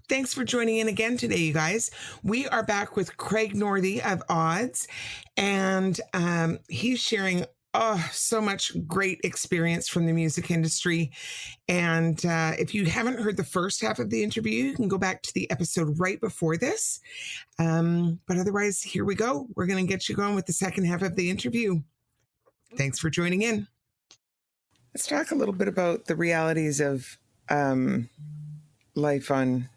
Thanks for joining in again today, you guys. We are back with Craig Northey of Odds, and he's sharing so much great experience from the music industry. And if you haven't heard the first half of the interview, you can go back to the episode right before this. But otherwise, here we go. We're going to get you going with the second half of the interview. Thanks for joining in. Let's talk a little bit about the realities of life on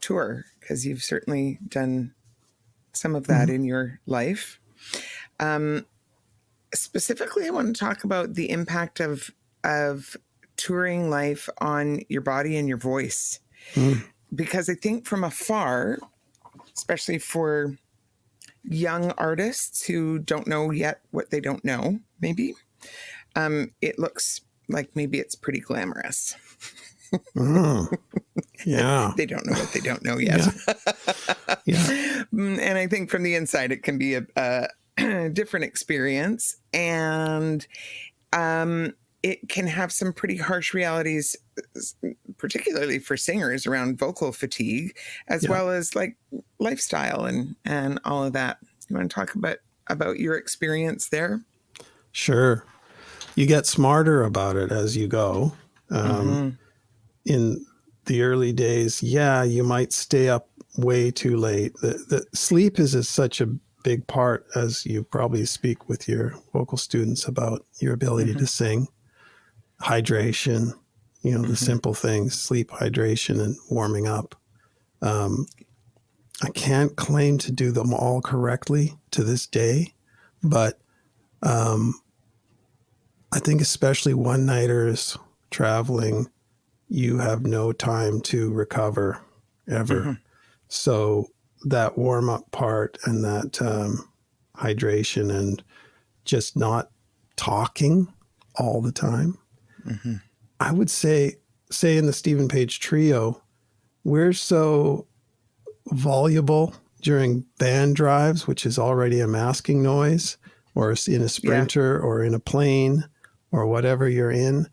tour, because you've certainly done some of that in your life. Specifically, I want to talk about the impact of touring life on your body and your voice. Because I think from afar, especially for young artists who don't know yet what they don't know, maybe, it looks like maybe it's pretty glamorous. Yeah. They don't know what they don't know yet. Yeah. And I think from the inside, it can be a different experience. And it can have some pretty harsh realities, particularly for singers, around vocal fatigue, as well as like lifestyle and all of that. You want to talk about your experience there? Sure. You get smarter about it as you go. In the early days, you might stay up way too late. The sleep is such a big part, as you probably speak with your vocal students about your ability to sing. Hydration, the simple things, sleep, hydration, and warming up. I can't claim to do them all correctly to this day, but I think especially one-nighters traveling, you have no time to recover ever. So that warm-up part and that hydration and just not talking all the time. I would say in the Stephen Page trio, we're so voluble during band drives, which is already a masking noise, or in a Sprinter or in a plane or whatever you're in.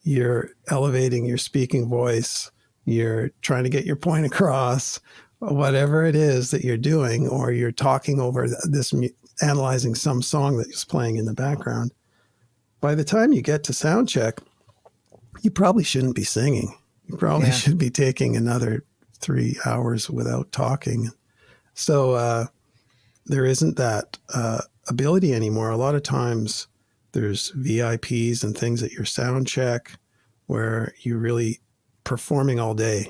You're elevating your speaking voice, you're trying to get your point across, whatever it is that you're doing, or you're talking over this, analyzing some song that's playing in the background. By the time you get to sound check, you probably shouldn't be singing. You probably should be taking another 3 hours without talking. So there isn't that ability anymore. A lot of times there's VIPs and things at your sound check where you're really performing all day.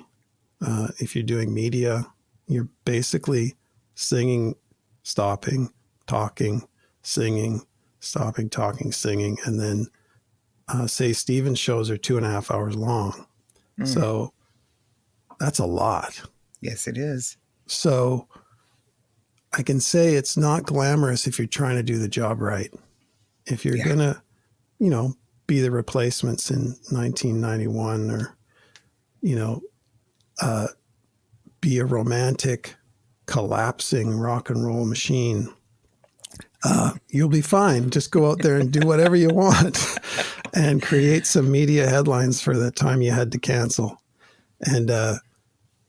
If you're doing media, you're basically singing, stopping, talking, singing, stopping, talking, singing. And then say Stephen's shows are 2.5 hours long. So that's a lot. Yes, it is. So I can say it's not glamorous if you're trying to do the job right. If you're going to, be the Replacements in 1991 or, be a romantic, collapsing rock and roll machine, you'll be fine. Just go out there and do whatever you want and create some media headlines for the time you had to cancel. And,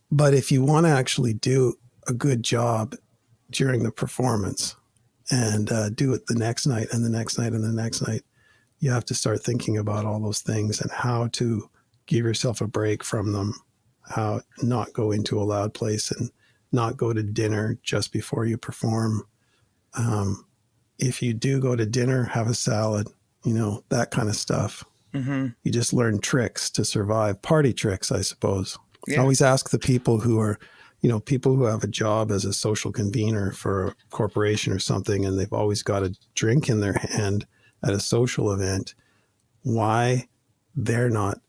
but if you want to actually do a good job during the performance and do it the next night and the next night and the next night, you have to start thinking about all those things and how to give yourself a break from them, how not go into a loud place and not go to dinner just before you perform. If you do go to dinner, have a salad, that kind of stuff. You just learn tricks to survive, party tricks, I suppose. I always ask the people who are, people who have a job as a social convener for a corporation or something, and they've always got a drink in their hand at a social event, why they're not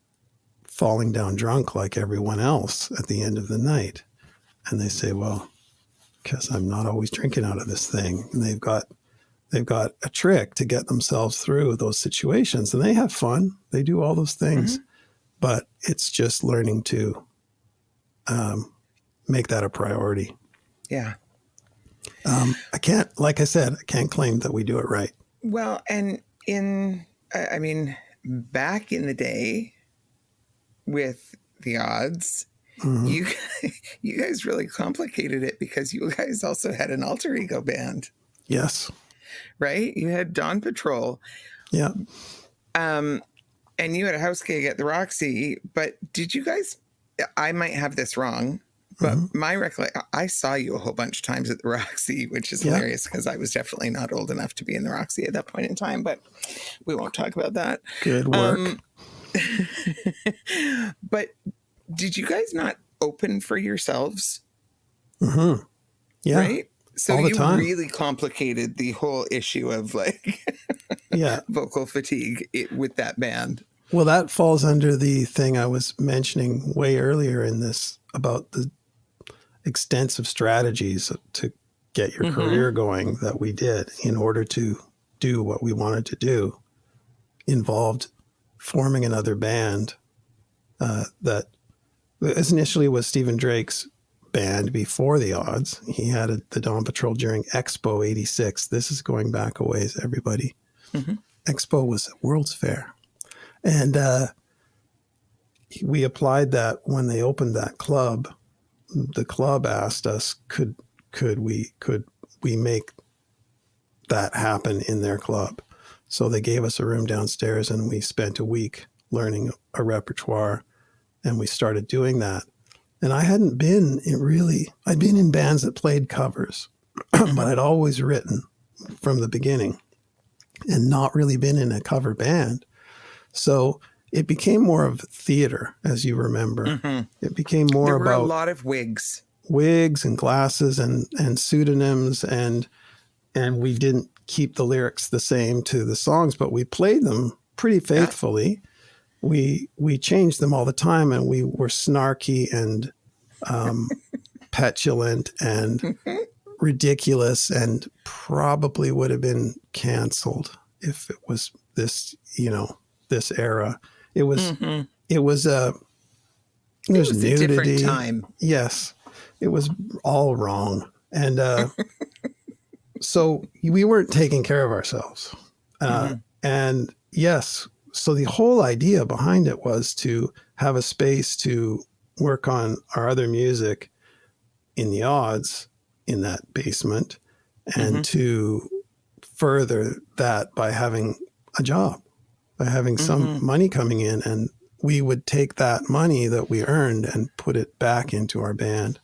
falling down drunk like everyone else at the end of the night. And they say, well, because I'm not always drinking out of this thing. And they've got a trick to get themselves through those situations, and they have fun. They do all those things, but it's just learning to make that a priority. Yeah. I can't claim that we do it right. Well, and back in the day with the Odds, you You guys really complicated it because you guys also had an alter ego band, Yes. right? You had Dawn Patrol. Yeah. And you had a house gig at the Roxy, but did you guys, I might have this wrong, but my recollection, I saw you a whole bunch of times at the Roxy, which is hilarious because I was definitely not old enough to be in the Roxy at that point in time, but we won't talk about that. Good work. But did you guys not open for yourselves? Yeah. Right? So all the you time. really complicated the whole issue of like Yeah. vocal fatigue with that band. Well, that falls under the thing I was mentioning way earlier in this about the extensive strategies to get your career going that we did in order to do what we wanted to do. Involved forming another band that initially was Stephen Drake's band before the Odds. He had the Dawn Patrol during Expo 86. This is going back a ways, everybody. Expo was a World's Fair. And we applied that when they opened that club. The club asked us, could we make that happen in their club? So they gave us a room downstairs and we spent a week learning a repertoire, and we started doing that. And I hadn't been I'd been in bands that played covers, but I'd always written from the beginning and not really been in a cover band. So it became more of theater, as you remember. It became more about a lot of wigs and glasses and pseudonyms, and we didn't keep the lyrics the same to the songs, but we played them pretty faithfully. We changed them all the time, and we were snarky and petulant and ridiculous, and probably would have been canceled if it was this era. It was nudity. A different time. Yes, it was all wrong, and so we weren't taking care of ourselves. And yes, so the whole idea behind it was to have a space to work on our other music in the Odds in that basement, and to further that by having a job, by having some money coming in, and we would take that money that we earned and put it back into our band.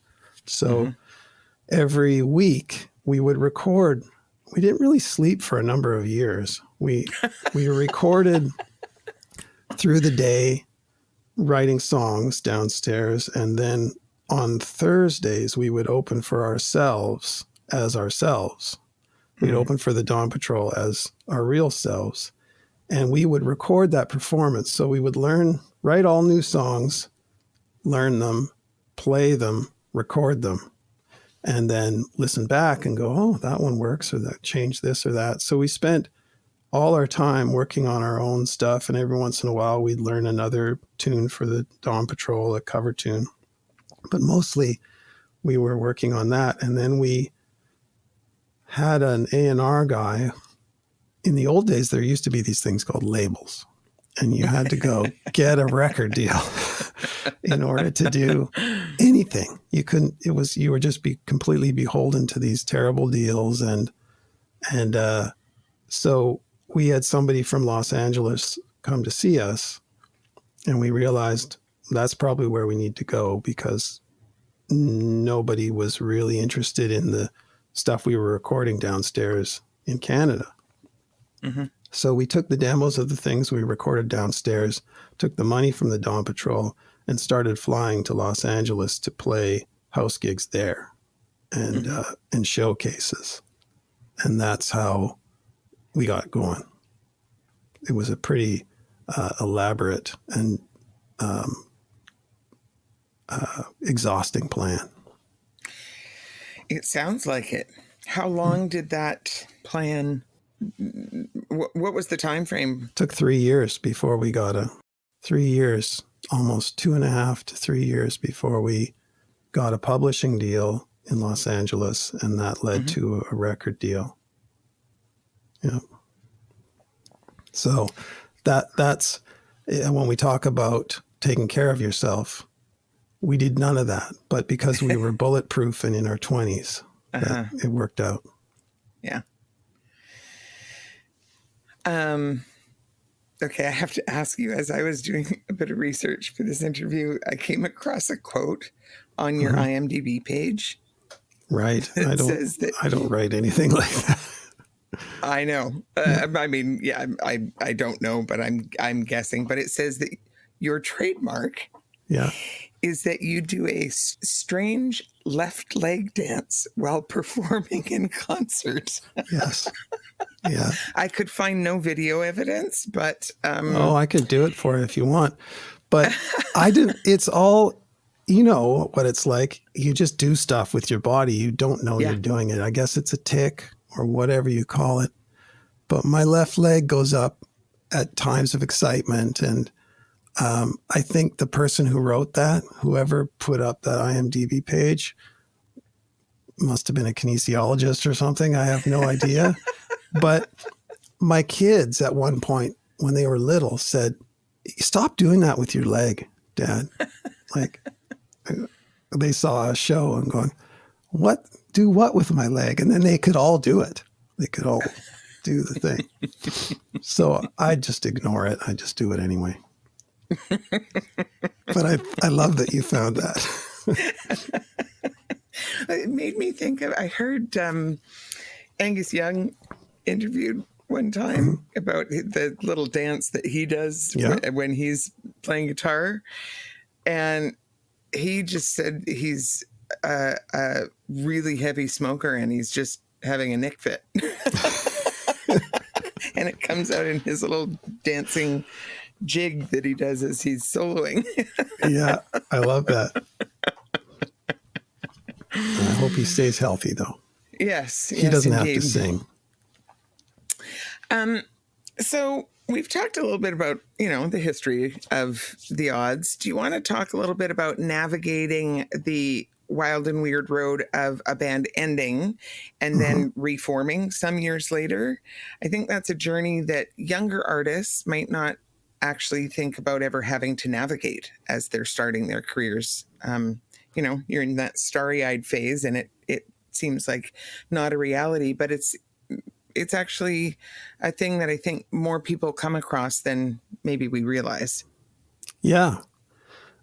So every week we would record. We didn't really sleep for a number of years. We recorded through the day, writing songs downstairs, and then on Thursdays we would open for ourselves as ourselves. We'd open for the Dawn Patrol as our real selves, and we would record that performance. So we would write all new songs, learn them, play them, record them, and then listen back and go, oh, that one works, or that changed this or that. So we spent all our time working on our own stuff, and every once in a while we'd learn another tune for the Dawn Patrol, a cover tune. But mostly we were working on that. And then we had an A&R guy. In the old days, there used to be these things called labels, and you had to go get a record deal in order to do anything. You were just completely beholden to these terrible deals. And so we had somebody from Los Angeles come to see us, and we realized that's probably where we need to go, because nobody was really interested in the stuff we were recording downstairs in Canada. So we took the demos of the things we recorded downstairs, took the money from the Dawn Patrol, and started flying to Los Angeles to play house gigs there and showcases. And that's how we got going. It was a pretty elaborate and exhausting plan. It sounds like it. How long did that plan? What was the time frame? Took 3 years before we got 3 years, almost 2.5 to 3 years before we got a publishing deal in Los Angeles, and that led to a record deal. Yeah. So that's when we talk about taking care of yourself. we did none of that. But because we were bulletproof and in our 20s, that it worked out. Yeah. Okay, I have to ask you, as I was doing a bit of research for this interview, I came across a quote on your IMDb page. Right. Says that I don't write anything like that. I know. I mean, yeah, I don't know, but I'm guessing. But it says that your trademark is that you do a strange left leg dance while performing in concert. Yes. Yeah. I could find no video evidence, but I could do it for you if you want. But I didn't. It's all, you know what it's like. You just do stuff with your body. You don't know you're doing it. I guess it's a tic or whatever you call it. But my left leg goes up at times of excitement. And I think the person who wrote that, whoever put up that IMDb page, must have been a kinesiologist or something. I have no idea. But my kids at one point, when they were little, said, "Stop doing that with your leg, Dad." Like, they saw a show and going, "What? Do what with my leg?" And then they could all do it. They could all do the thing. So I just ignore it. I just do it anyway. But I love that you found that. It made me think of, I heard Angus Young interviewed one time about the little dance that he does when he's playing guitar. And he just said he's a really heavy smoker and he's just having a nick fit. And it comes out in his little dancing jig that he does as he's soloing. Yeah, I love that. I hope he stays healthy, though. Yes. He doesn't have to sing. So we've talked a little bit about, the history of the Odds. Do you want to talk a little bit about navigating the wild and weird road of a band ending and then reforming some years later? I think that's a journey that younger artists might not actually think about ever having to navigate as they're starting their careers. You're in that starry-eyed phase and it seems like not a reality, but it's actually a thing that I think more people come across than maybe we realize. Yeah.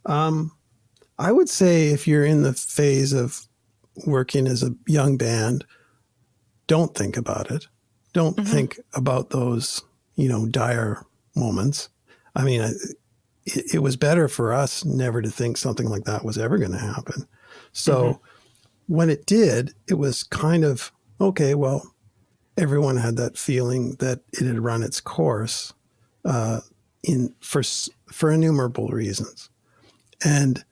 I would say if you're in the phase of working as a young band, don't think about it. Don't think about those, dire moments. I mean, it was better for us never to think something like that was ever going to happen. So when it did, it was kind of, okay, well, everyone had that feeling that it had run its course for innumerable reasons. And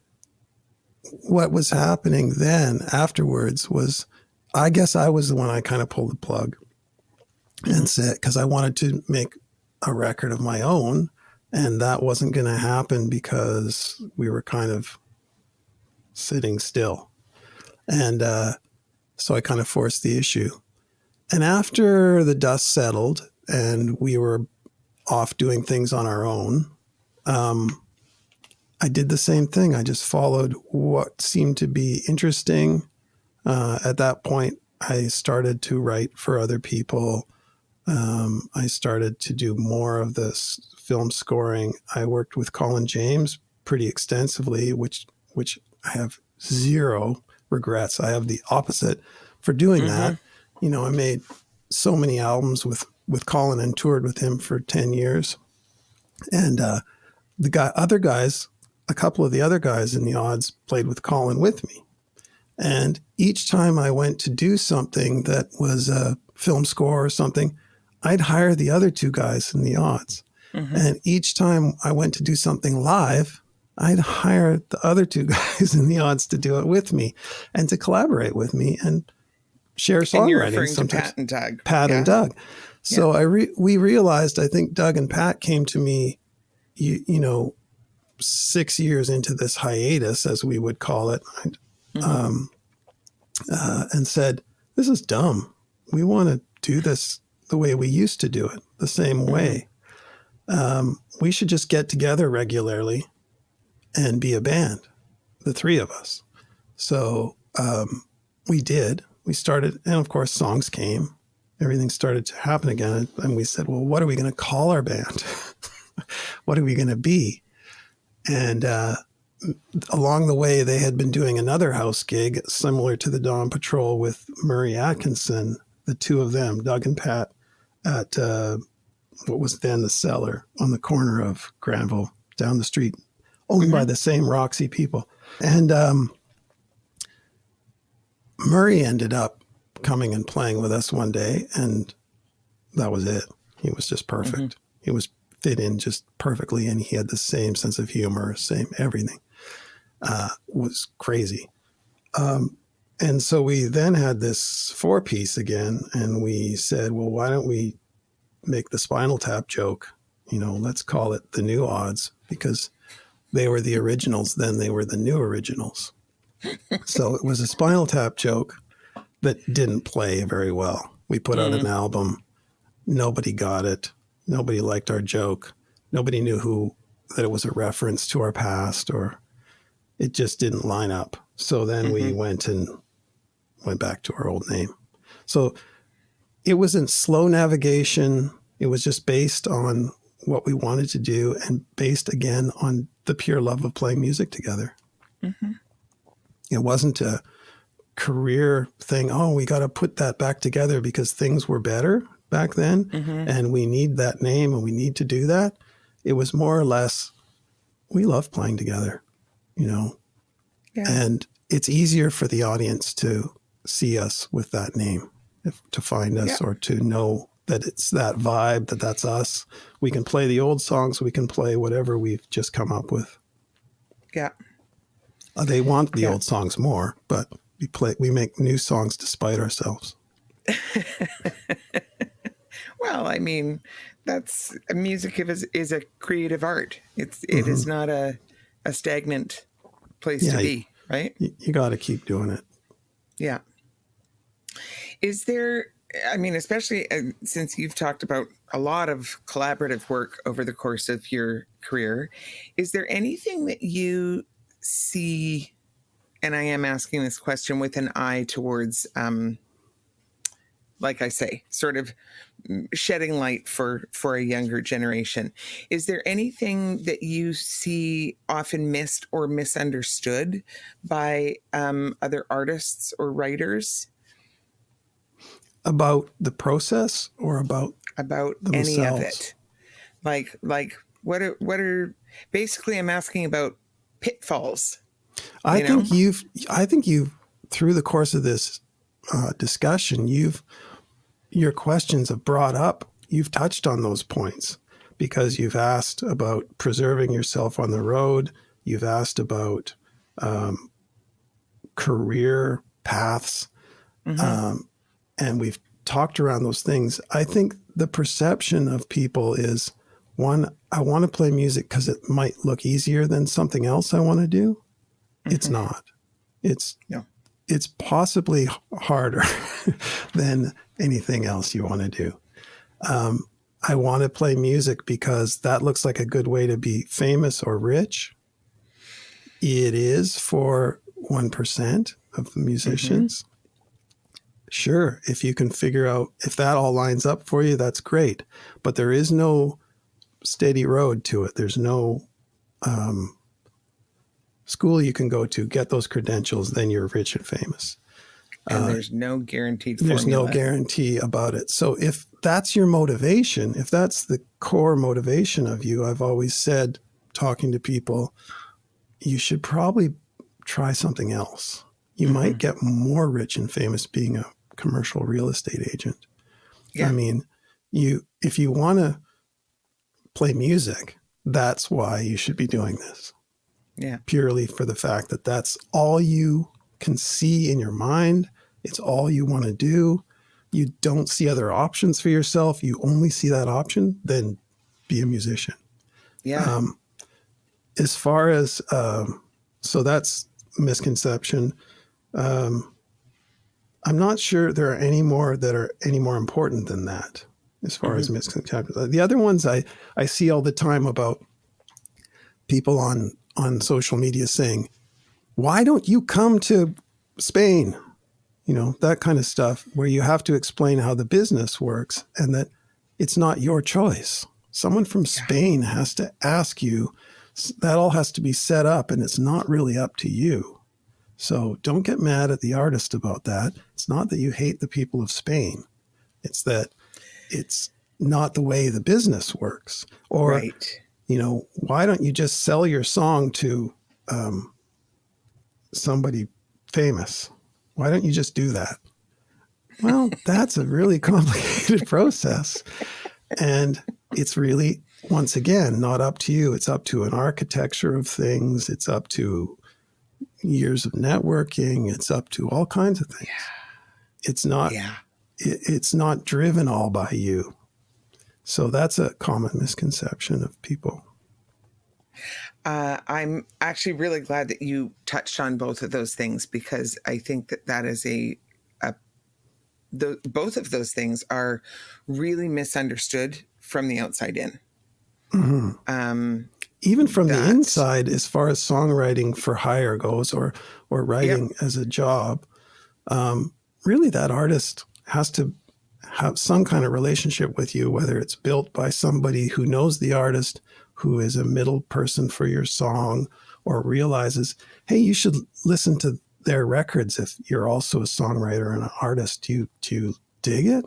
what was happening then afterwards was, I guess I was the one I kind of pulled the plug and said, because I wanted to make a record of my own, and that wasn't going to happen because we were kind of sitting still. And so I kind of forced the issue. And after the dust settled and we were off doing things on our own, I did the same thing. I just followed what seemed to be interesting. At that point, I started to write for other people. I started to do more of this film scoring. I worked with Colin James pretty extensively, which I have zero regrets. I have the opposite for doing that. I made so many albums with Colin and toured with him for 10 years. And a couple of the other guys in the Odds played with Colin with me. And each time I went to do something that was a film score or something, I'd hire the other two guys in the Odds. And each time I went to do something live, I'd hire the other two guys in the Odds to do it with me and to collaborate with me and share songwriting. And you're referring to Pat and Doug. Pat and Doug. So we realized, I think Doug and Pat came to me, 6 years into this hiatus, as we would call it, and said, "This is dumb. We want to do this the way we used to do it, the same way. We should just get together regularly and be a band." the three of us. So we did. We started, and of course, songs came. Everything started to happen again. And we said, well, what are we going to call our band? What are we going to be? And along the way, they had been doing another house gig similar to the Dawn Patrol with Murray Atkinson, the two of them, Doug and Pat, at what was then the Cellar on the corner of Granville, down the street, owned by the same Roxy people. And Murray ended up coming and playing with us one day, and that was it. He was just perfect. He was fit in just perfectly, and he had the same sense of humor, same everything. Was crazy. And so we then had this 4-piece again, and we said, well, why don't we make the Spinal Tap joke? You know, let's call it the New Odds, because they were the originals, then they were the new originals. So it was a Spinal Tap joke that didn't play very well. We put out an album. Nobody got it. Nobody liked our joke. Nobody knew that it was a reference to our past, or it just didn't line up. So then we went back to our old name. So it wasn't slow navigation. It was just based on what we wanted to do, and based again on the pure love of playing music together. It wasn't a career thing. Oh, we got to put that back together because things were better back then, and we need that name and we need to do that. It was more or less, we love playing together, you know, and it's easier for the audience to see us with that name, to find us or to know that it's that vibe, that's us. We can play the old songs. We can play whatever we've just come up with. Yeah. They want the old songs more, but we make new songs despite ourselves. Well, I mean, that's music is a creative art. It is not a stagnant place to be, right? You got to keep doing it. Yeah. Is there, I mean, especially since you've talked about a lot of collaborative work over the course of your career, is there anything that you see, and I am asking this question with an eye towards, like I say, sort of shedding light for a younger generation. Is there anything that you see often missed or misunderstood by other artists or writers? About the process or about themselves? Any of it? Like what are basically, I'm asking about pitfalls. I think you've through the course of this discussion, your questions have brought up, you've touched on those points, because you've asked about preserving yourself on the road. You've asked about career paths. And we've talked around those things. I think the perception of people is, one, I want to play music because it might look easier than something else I want to do. It's not. It's possibly harder than anything else you want to do. I want to play music because that looks like a good way to be famous or rich. It is for 1% of the musicians. Sure, if you can figure out if that all lines up for you, that's great. But there is no steady road to it. There's no school you can go to, get those credentials, then you're rich and famous. And there's no guaranteed formula. There's no guarantee about it. So if that's your motivation, if that's the core motivation of you, I've always said, talking to people, you should probably try something else. You might get more rich and famous being a commercial real estate agent. Yeah. I mean, if you want to play music, that's why you should be doing this. Yeah. Purely for the fact that that's all you can see in your mind. It's all you want to do. You don't see other options for yourself. You only see that option, then be a musician. Yeah. As far as, so that's misconception. I'm not sure there are any more that are any more important than that as far as misconceptions. The other ones I see all the time about people on social media saying, why don't you come to Spain? You know, that kind of stuff where you have to explain how the business works and that it's not your choice. Someone from Spain has to ask you. That all has to be set up, and it's not really up to you. So don't get mad at the artist about that. It's not that you hate the people of Spain. It's that it's not the way the business works. Or, Right. you know, why don't you just sell your song to somebody famous? Why don't you just do that? Well, that's a really complicated process. And it's really, once again, not up to you. It's up to an architecture of things. It's up to years of networking. It's up to all kinds of things. It's not, it's not driven all by you. So that's a common misconception of people. I'm actually really glad that you touched on both of those things, because I think that that is both of those things are really misunderstood from the outside in. Mm-hmm. Even from the inside, as far as songwriting for hire goes, or writing as a job, really that artist has to have some kind of relationship with you, whether it's built by somebody who knows the artist, who is a middle person for your song, or realizes, hey, you should listen to their records if you're also a songwriter and an artist. Do you dig it?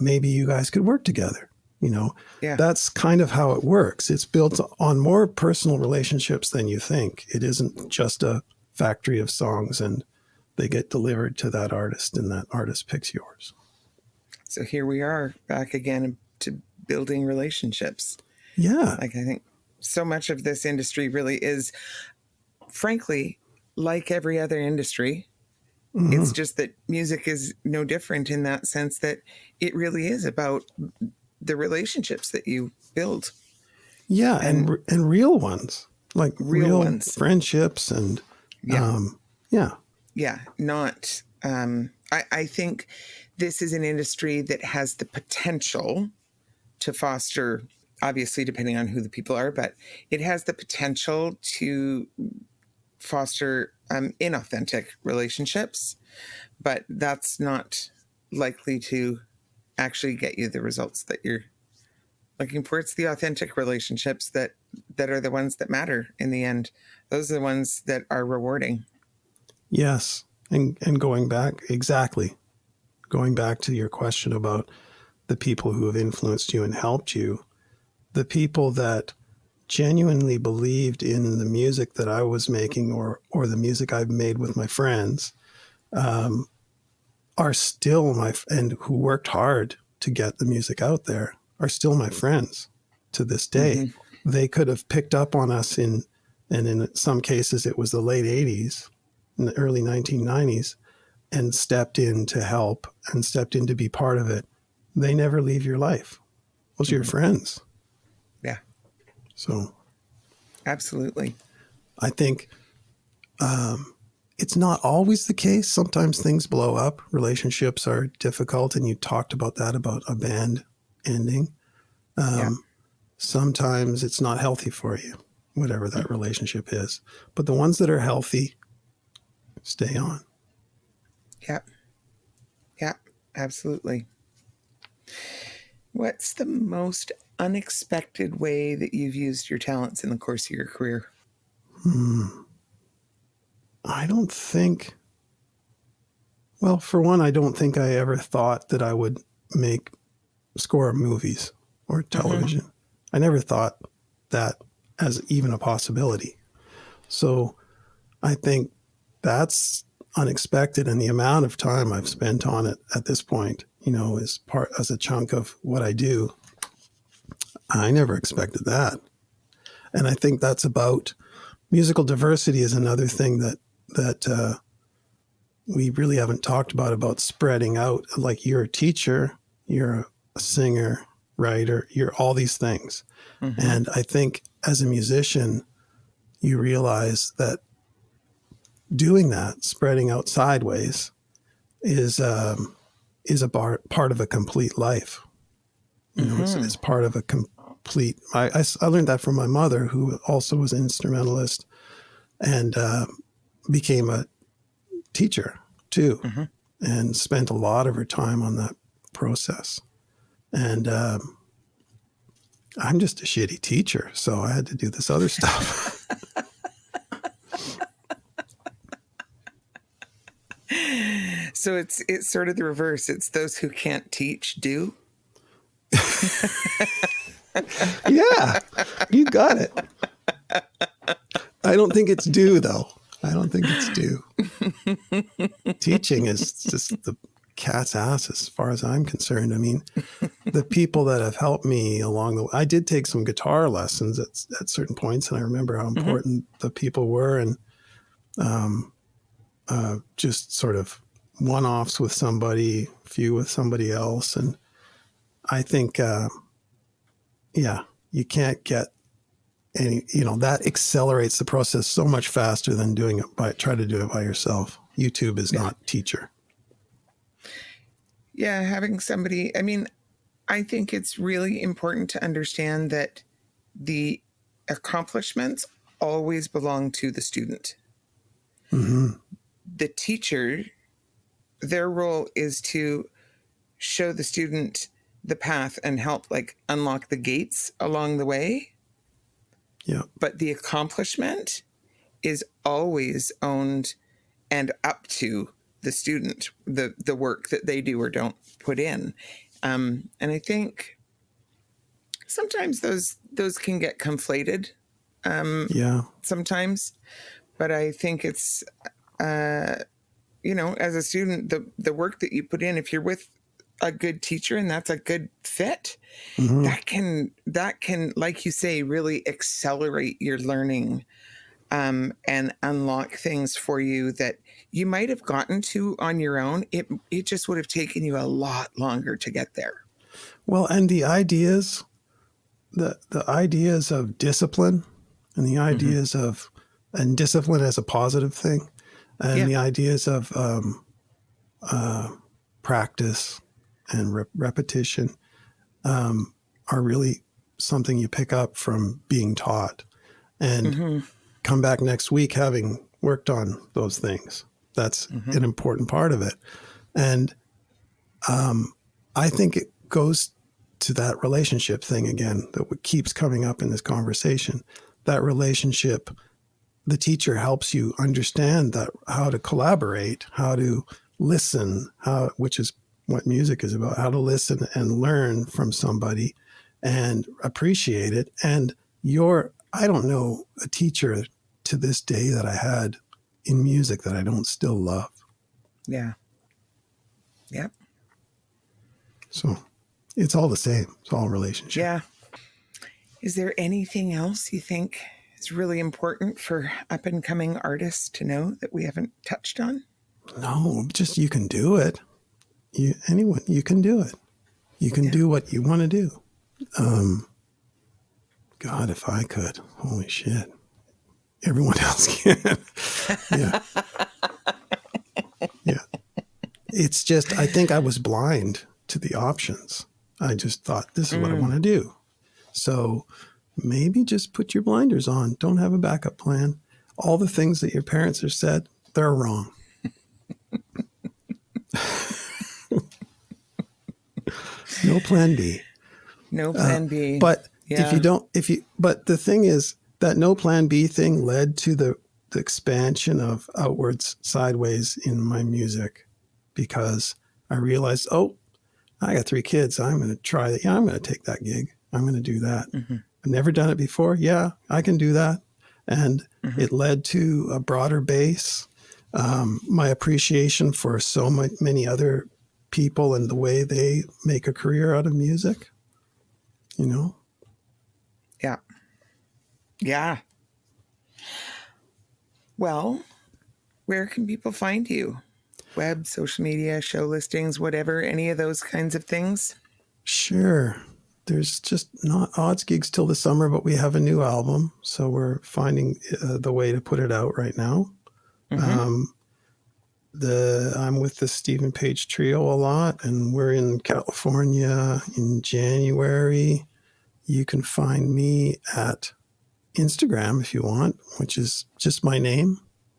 Maybe you guys could work together. You know, that's kind of how it works. It's built on more personal relationships than you think. It isn't just a factory of songs and they get delivered to that artist and that artist picks yours. So here we are back again to building relationships. Yeah. Like, I think so much of this industry really is, frankly, like every other industry. Mm-hmm. It's just that music is no different in that sense, that it really is about the relationships that you build. Yeah. And real ones, like real ones. Friendships and, not, I think this is an industry that has the potential to foster, obviously, depending on who the people are, but it has the potential to foster inauthentic relationships, but that's not likely to actually get you the results that you're looking for. It's the authentic relationships that are the ones that matter in the end. Those are the ones that are rewarding. Yes. And going back to your question about the people who have influenced you and helped you, the people that genuinely believed in the music that I was making or the music I've made with my friends, are still and who worked hard to get the music out there, are still my friends to this day. Mm-hmm. They could have picked up on us and in some cases it was the late 80s and the early 1990s, and stepped in to help and stepped in to be part of it. They never leave your life. Those are your friends. Yeah. So. Absolutely. I think it's not always the case. Sometimes things blow up. Relationships are difficult. And you talked about that, about a band ending. Sometimes it's not healthy for you, whatever that relationship is. But the ones that are healthy, stay on. Yeah, absolutely. What's the most unexpected way that you've used your talents in the course of your career? I don't think, well, for one, I don't think I ever thought that I would score movies or television. Mm-hmm. I never thought that as even a possibility. So I think that's unexpected, and the amount of time I've spent on it at this point, is as a chunk of what I do. I never expected that. And I think that's about musical diversity is another thing that we really haven't talked about spreading out. Like, you're a teacher, you're a singer, writer, you're all these things. Mm-hmm. And I think as a musician, you realize that doing that, spreading out sideways, is a part of a complete life. It's part of a complete. I learned that from my mother, who also was an instrumentalist, and became a teacher too, Mm-hmm. and spent a lot of her time on that process. And I'm just a shitty teacher, so I had to do this other stuff. So it's sort of the reverse. It's those who can't teach do. Yeah, you got it. I don't think it's due, though. I don't think it's due. Teaching is just the cat's ass as far as I'm concerned. I mean, the people that have helped me along the way, I did take some guitar lessons at certain points, and I remember how important the people were, and just sort of one-offs with somebody, few with somebody else. And I think, yeah, you can't get any, that accelerates the process so much faster than try to do it by yourself. YouTube is not teacher. Yeah, having somebody, I mean, I think it's really important to understand that the accomplishments always belong to the student. Mm-hmm. The teacher, their role is to show the student the path and help like unlock the gates along the way. Yeah. But the accomplishment is always owned and up to the student, the work that they do or don't put in. And I think sometimes those can get conflated. Yeah. Sometimes, but I think it's, as a student, the work that you put in, if you're with a good teacher and that's a good fit, Mm-hmm. that can, like you say, really accelerate your learning, and unlock things for you that you might have gotten to on your own. It just would have taken you a lot longer to get there. Well, and the ideas of discipline, and the ideas of, and discipline as a positive thing, and the ideas of practice and repetition are really something you pick up from being taught, and come back next week having worked on those things. That's an important part of it. And I think it goes to that relationship thing again that keeps coming up in this conversation. That relationship, the teacher helps you understand that how to collaborate, how to listen, which is what music is about, how to listen and learn from somebody and appreciate it. And I don't know a teacher to this day that I had in music that I don't still love. Yeah. Yep. So it's all the same. It's all relationship. Yeah. Is there anything else you think is really important for up and coming artists to know that we haven't touched on? No, just you can do it. You can do it. You can do what you want to do. God, if I could, holy shit. Everyone else can. Yeah. Yeah. It's just, I think I was blind to the options. I just thought, this is what I want to do. So maybe just put your blinders on. Don't have a backup plan. All the things that your parents have said, they're wrong. No plan B. No plan B. But Yeah. but the thing is that no plan B thing led to the expansion of outwards, sideways in my music, because I realized, I got 3 kids. I'm going to try that. Yeah, I'm going to take that gig. I'm going to do that. I've never done it before. Yeah, I can do that. And it led to a broader base. My appreciation for so many other people and the way they make a career out of music, Yeah. Yeah. Well, where can people find you? Web, social media, show listings, whatever, any of those kinds of things? Sure. There's just not odds gigs till the summer, but we have a new album. So we're finding the way to put it out right now. I'm with the Stephen Page Trio a lot, and we're in California in January. You can find me at Instagram if you want, which is just my name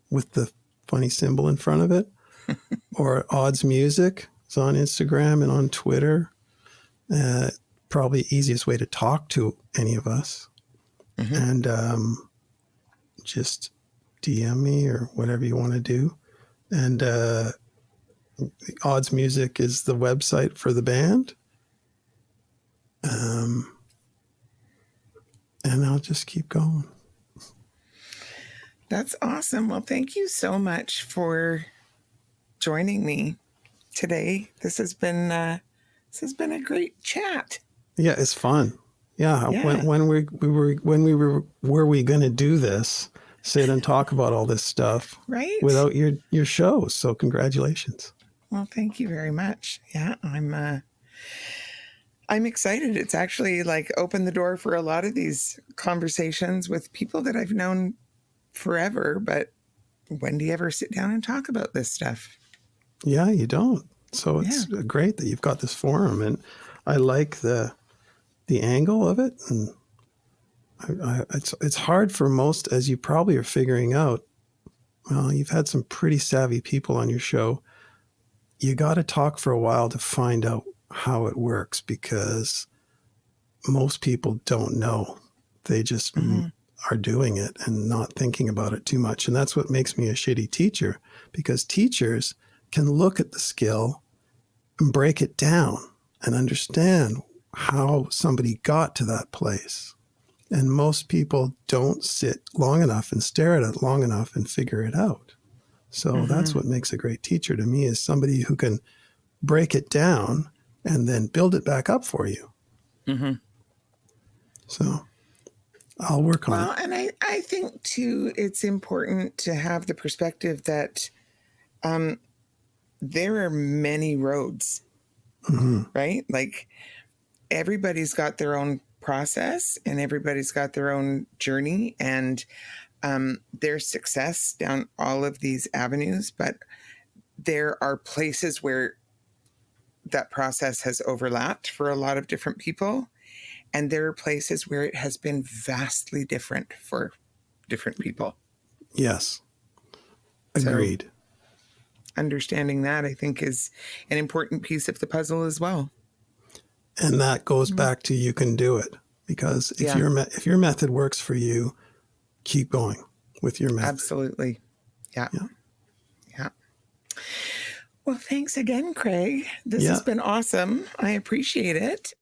with the funny symbol in front of it, or Odds Music. It's on Instagram and on Twitter. Probably easiest way to talk to any of us. And just DM me or whatever you want to do. And Odds Music is the website for the band. And I'll just keep going. That's awesome. Well, thank you so much for joining me today. This has been a great chat. Yeah, it's fun. Yeah. Yeah. When we were going to do this, sit and talk about all this stuff, Right. without your show. So congratulations. Well, thank you very much. Yeah, I'm excited. It's actually like opened the door for a lot of these conversations with people that I've known forever, but when do you ever sit down and talk about this stuff? Yeah, you don't. So it's great that you've got this forum, and I like the angle of it. And it's hard for most, as you probably are figuring out. Well, you've had some pretty savvy people on your show. You got to talk for a while to find out how it works, because most people don't know. They just are doing it and not thinking about it too much. And that's what makes me a shitty teacher, because teachers can look at the skill and break it down and understand how somebody got to that place. And most people don't sit long enough and stare at it long enough and figure it out. So that's what makes a great teacher to me, is somebody who can break it down and then build it back up for you. So I'll work on it. Well, and I think too, it's important to have the perspective that there are many roads, right? Like everybody's got their own process and everybody's got their own journey and their success down all of these avenues. But there are places where that process has overlapped for a lot of different people. And there are places where it has been vastly different for different people. Yes. Agreed. So understanding that, I think, is an important piece of the puzzle as well. And that goes back to you can do it. Because if your method works for you, keep going with your method. Absolutely. Yeah. Well, thanks again, Craig. This has been awesome. I appreciate it.